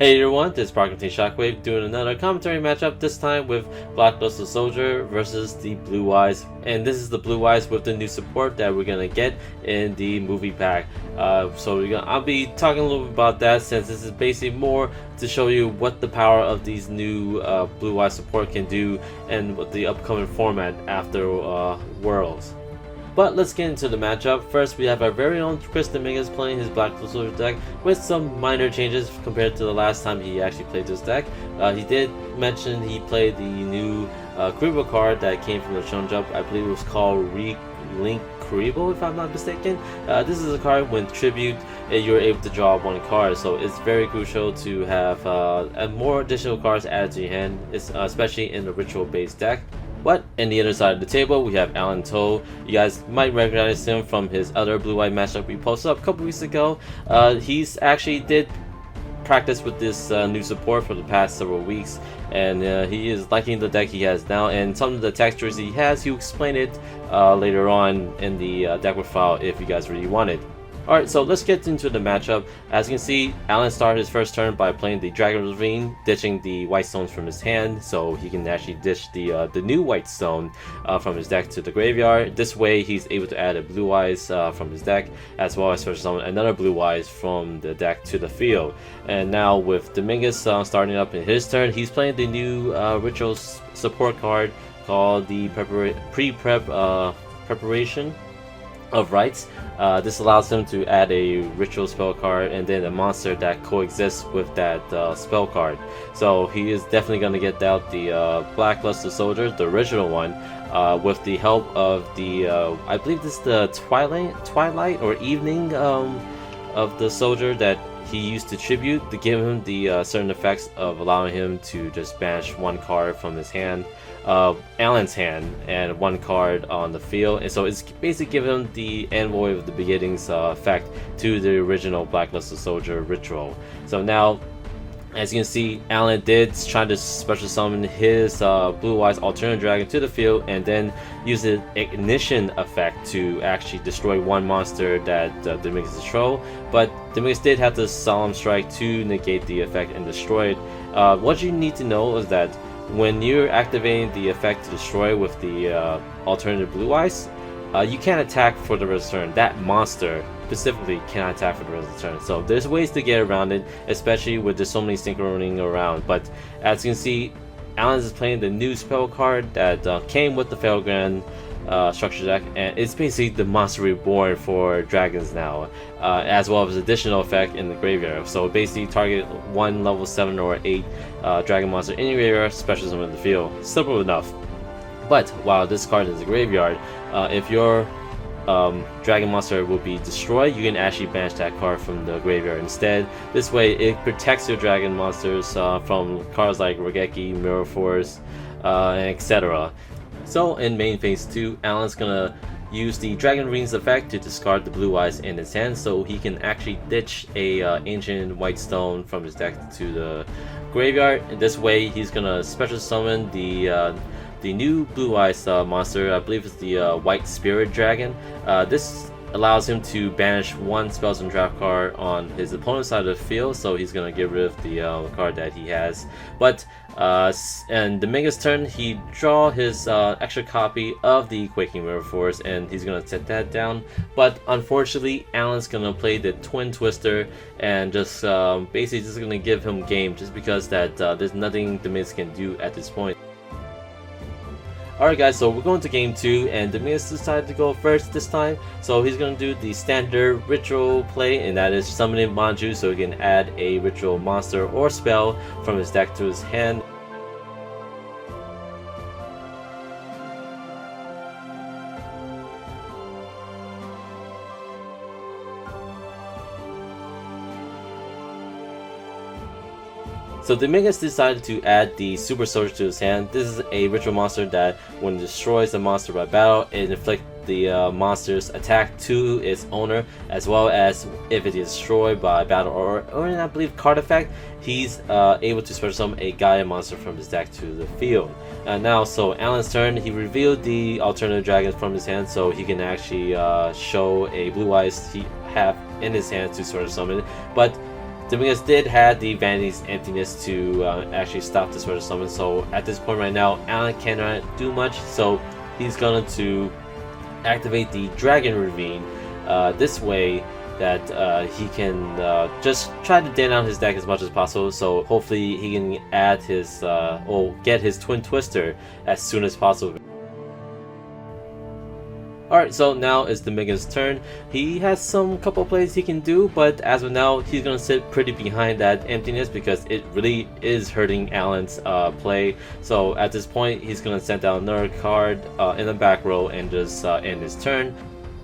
Hey everyone, this is Parkinson Shockwave doing another commentary matchup, this time with Blackluster Soldier versus the Blue Eyes. And this is the Blue Eyes with the new support that we're gonna get in the movie pack. I'll be talking a little bit about that, since this is basically more to show you what the power of these new Blue Eyes support can do and what the upcoming format after Worlds. But let's get into the matchup. First, we have our very own Chris Dominguez playing his Blackluster Soldier deck with some minor changes compared to the last time he actually played this deck. He did mention he played the new Kuriboh card that came from the Shonen Jump. I believe it was called Link Kuriboh, if I'm not mistaken. This is a card when tribute, you're able to draw one card, so it's very crucial to have more additional cards added to your hand, especially in the ritual based deck. But on the other side of the table, we have Alan Toe. You guys might recognize him from his other blue-white matchup we posted up a couple weeks ago. He's actually did practice with this new support for the past several weeks, and he is liking the deck he has now, and some of the textures he has, he'll explain it later on in the deck profile if you guys really want it. Alright, so let's get into the matchup. As you can see, Alan started his first turn by playing the Dragon Ravine, ditching the white stones from his hand, so he can actually ditch the new white stone from his deck to the graveyard. This way, he's able to add a Blue Eyes from his deck, as well as summon another Blue Eyes from the deck to the field. And now with Dominguez starting up in his turn, he's playing the new ritual support card called the Preparation of Rites. This allows him to add a ritual spell card and then a monster that coexists with that spell card. So he is definitely going to get out the Blackluster Soldier, the original one, with the help of the I believe this is the Twilight or Evening of the Soldier that he used to tribute to give him the certain effects of allowing him to just banish one card from his hand, Alan's hand, and one card on the field. And so it's basically giving him the Envoy of the Beginnings effect to the original Blackluster Soldier ritual. So now, as you can see, Alan did try to special summon his Blue Eyes Alternate Dragon to the field and then use the Ignition effect to actually destroy one monster that Dominguez controls. But Dominguez did have the Solemn Strike to negate the effect and destroy it. What you need to know is that when you're activating the effect to destroy with the alternative Blue Eyes, you can't attack for the rest of the turn. That monster specifically cannot attack for the rest of the turn. So there's ways to get around it, especially with there's so many synchroning around. But as you can see, Alan is playing the new spell card that came with the Failgrand structure deck, and it's basically the Monster Reborn for dragons now, as well as additional effect in the graveyard. So basically target one level 7 or 8 dragon monster in your graveyard, special summon in the field. Simple enough. But while this card is a graveyard, if your dragon monster will be destroyed, you can actually banish that card from the graveyard instead. This way it protects your dragon monsters from cards like Regeki, Mirror Force, etc. So in main phase 2, Alan's gonna use the Dragon Rings effect to discard the Blue Eyes in his hand, so he can actually ditch a ancient white stone from his deck to the graveyard. And this way he's gonna special summon the new Blue Eyes monster. I believe it's the White Spirit Dragon. This allows him to banish one Spells and Draft card on his opponent's side of the field, so he's gonna get rid of the card that he has. But and Dominguez's turn, he draw his extra copy of the Quaking Mirror Force, and he's gonna set that down. But unfortunately, Alan's gonna play the Twin Twister and just basically just gonna give him game, just because that there's nothing Dominguez can do at this point. Alright guys, so we're going to game 2, and Dominguez decided to go first this time. So he's going to do the standard ritual play, and that is summoning Manju, so he can add a ritual monster or spell from his deck to his hand. So Dominguez decided to add the Super Soldier to his hand. This is a ritual monster that when it destroys a monster by battle, it inflicts the monster's attack to its owner, as well as if it is destroyed by battle or I believe card effect, he's able to special summon a Gaia monster from his deck to the field. Now, so Alan's turn, he revealed the alternative dragon from his hand, so he can actually show a Blue Eyes he have in his hand to sort of summon it. But Dominguez did have the Vanity's Emptiness to actually stop this Special Summon, so at this point right now, Alan cannot do much, so he's going to activate the Dragon Ravine this way that he can just try to thin out his deck as much as possible, so hopefully he can add his or get his Twin Twister as soon as possible. Alright, so now it's Dominguez's turn. He has some couple plays he can do, but as of now, he's going to sit pretty behind that Emptiness because it really is hurting Alan's play. So at this point, he's going to send out another card in the back row and just end his turn.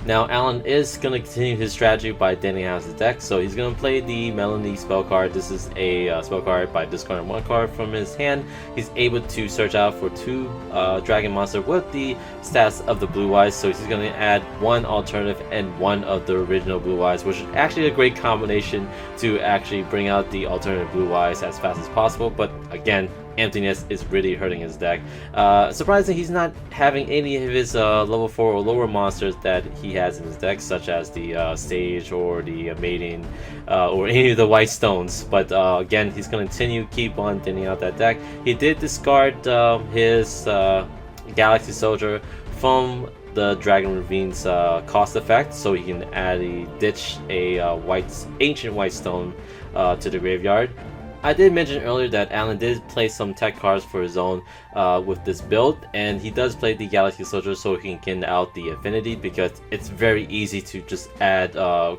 Now Alan is going to continue his strategy by thinning out his deck, so he's going to play the Melanie spell card. This is a spell card by discarding one card from his hand. He's able to search out for 2 dragon monster with the stats of the blue eyes, so he's going to add 1 alternative and 1 of the original blue eyes, which is actually a great combination to actually bring out the alternative blue eyes as fast as possible, but again, Emptiness is really hurting his deck. Surprisingly, he's not having any of his level 4 or lower monsters that he has in his deck, such as the Sage or the Maiden or any of the White Stones. But again, he's going to continue keep on thinning out that deck. He did discard his Galaxy Soldier from the Dragon Ravine's cost effect, so he can ditch a ancient White Stone to the graveyard. I did mention earlier that Alan did play some tech cards for his own with this build, and he does play the Galaxy Soldier so he can get out the Affinity, because it's very easy to just add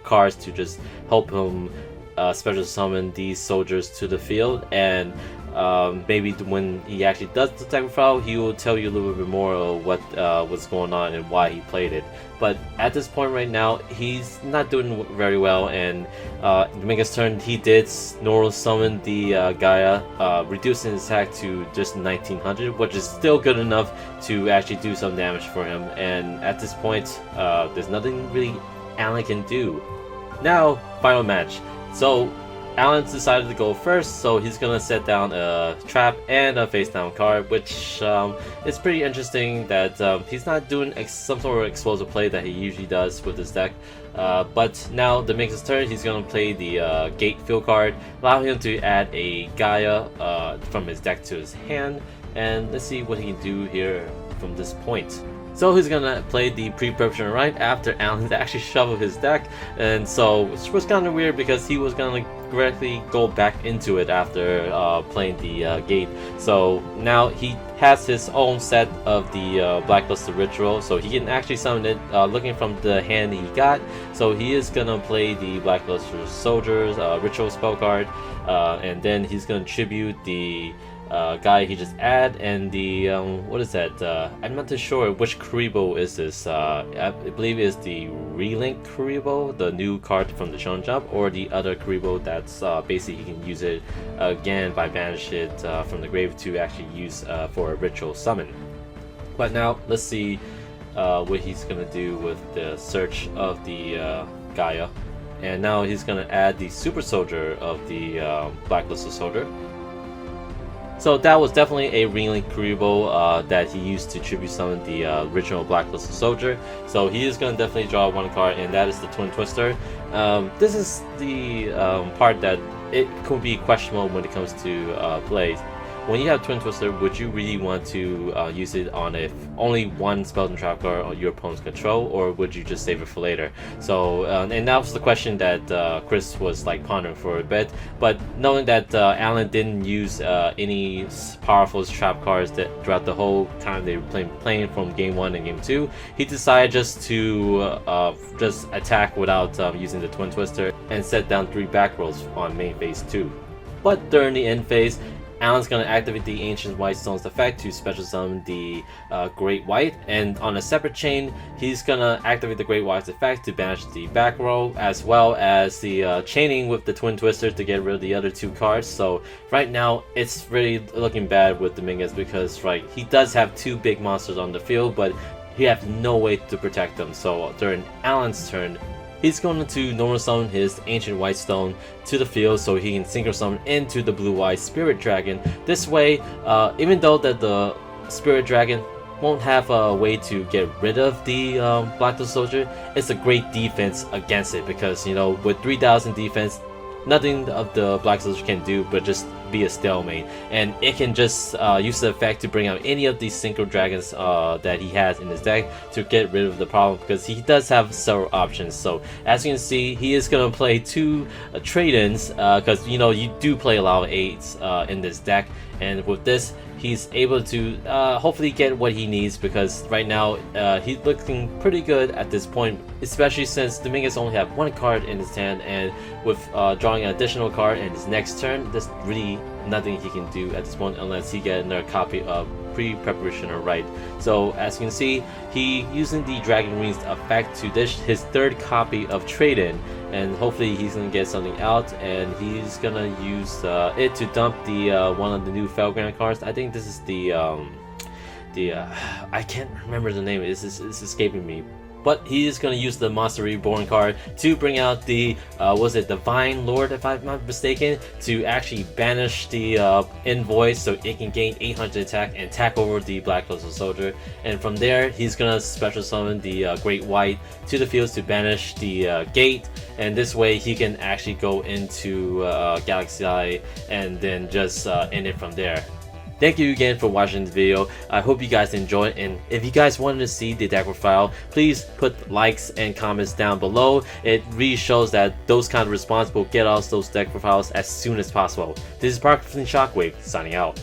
cards to just help him special summon these soldiers to the field, and maybe when he actually does the tech profile, he will tell you a little bit more of what's going on and why he played it. But at this point right now, he's not doing very well, and Dominguez's turn, he did normal summon the Gaia, reducing his attack to just 1900, which is still good enough to actually do some damage for him. And at this point, there's nothing really Alan can do. Now, final match. So Alan's decided to go first, so he's gonna set down a trap and a face down card, which is pretty interesting that he's not doing some sort of explosive play that he usually does with his deck. But now Dominguez's turn, he's gonna play the Gate Field card, allowing him to add a Gaia from his deck to his hand, and let's see what he can do here from this point. So he's gonna play the pre-preparation right after Alan actually shoveled his deck, and so it was kind of weird because he was gonna directly go back into it after playing the gate. So now he has his own set of the Blackluster Ritual, so he can actually summon it looking from the hand he got. So he is gonna play the Blackluster Soldiers Ritual spell card, and then he's gonna tribute the guy he just add, and the what is that? I'm not too sure which Kuribo is this. I believe it's the Relink Kuribo, the new card from the Shonen Jump, or the other Kuribo that's basically he can use it again by banish it from the grave to actually use for a ritual summon. But now let's see what he's gonna do with the search of the Gaia, and now he's gonna add the Super Soldier of the Blackluster Soldier. So that was definitely a Relink Kuribo that he used to tribute summon the original Blackluster Soldier. So he is going to definitely draw 1 card, and that is the Twin Twister. This is the part that it could be questionable when it comes to plays. When you have Twin Twister, would you really want to use it on if only one spell and trap card on your opponent's control, or would you just save it for later? So, and that was the question that Chris was like pondering for a bit. But knowing that Alan didn't use any powerful trap cards throughout the whole time they were playing from game 1 and game 2, he decided just to just attack without using the Twin Twister and set down 3 back rolls on main phase 2. But during the end phase, Alan's going to activate the Ancient White Stone's effect to special summon the Great White, and on a separate chain, he's going to activate the Great White's effect to banish the back row, as well as the chaining with the Twin Twister to get rid of the other 2 cards. So right now, it's really looking bad with Dominguez because he does have 2 big monsters on the field, but he has no way to protect them. So during Alan's turn, he's going to normal summon his Ancient White Stone to the field so he can synchro summon into the blue-eyed Spirit Dragon. This way, even though that the Spirit Dragon won't have a way to get rid of the Blackluster Soldier, it's a great defense against it because, you know, with 3000 defense, nothing of the Black Soldier can do but just be a stalemate, and it can just use the effect to bring out any of these Synchro Dragons that he has in his deck to get rid of the problem, because he does have several options. So as you can see, he is going to play 2 trade-ins, because you know you do play a lot of 8s in this deck, and with this he's able to hopefully get what he needs, because right now he's looking pretty good at this point, especially since Dominguez only have 1 card in his hand, and with drawing an additional card in his next turn, there's really nothing he can do at this point unless he get another copy of Pre-Preparation or Right. So as you can see, he using the Dragon Rings effect to dish his 3rd copy of Trade-In, and hopefully he's gonna get something out, and he's gonna use it to dump the one of the new Felgrand cards. I think this is the I can't remember the name. It's escaping me. But he is going to use the Monster Reborn card to bring out the, was it Divine Lord, if I'm not mistaken, to actually banish the Invoice so it can gain 800 attack and attack over the Black Soldier. And from there, he's going to special summon the Great White to the fields to banish the Gate. And this way, he can actually go into Galaxy Eye and then just end it from there. Thank you again for watching this video. I hope you guys enjoyed, and if you guys wanted to see the deck profile, please put likes and comments down below. It really shows that those kind of response will get us those deck profiles as soon as possible. This is Parker from Shockwave, signing out.